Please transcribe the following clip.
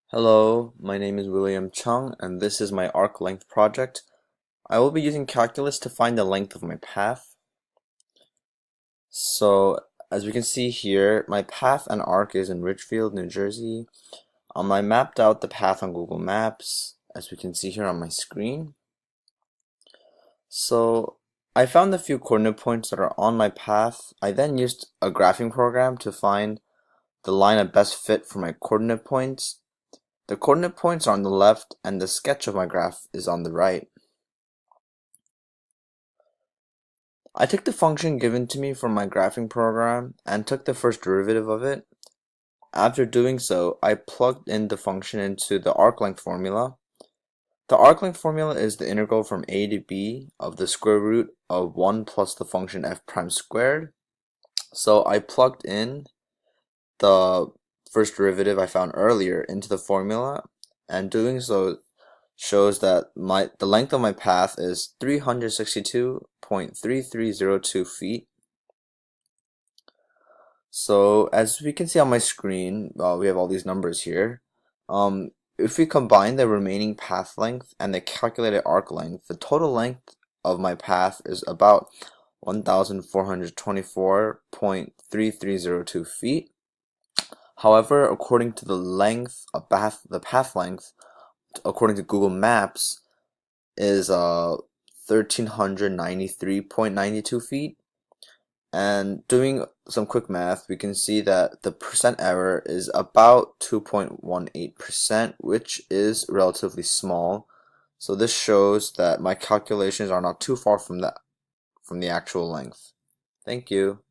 Hello, my name is William Chung, and this is my arc length project. I will be using calculus to find the length of my path. So, as we can see here, my path and arc is in Ridgefield, New Jersey. I mapped out the path on Google Maps, as we can see here on my screen. So, I found a few coordinate points that are on my path. I then used a graphing program to find the line of best fit for my coordinate points. The coordinate points are on the left, and the sketch of my graph is on the right. I took the function given to me from my graphing program and took the first derivative of it. After doing so, I plugged in the function into the arc length formula. The arc length formula is the integral from a to b of the square root of 1 plus the function f prime squared. So I plugged in the first derivative I found earlier into the formula, and doing so shows that the length of my path is 362.3302 feet. So as we can see on my screen, we have all these numbers here. If we combine the remaining path length and the calculated arc length, the total length of my path is about 1,424.3302 feet. However, according to the path length, according to Google Maps, is 1,393.92 feet. And doing some quick math, we can see that the percent error is about 2.18%, which is relatively small. So this shows that my calculations are not too far from the actual length. Thank you.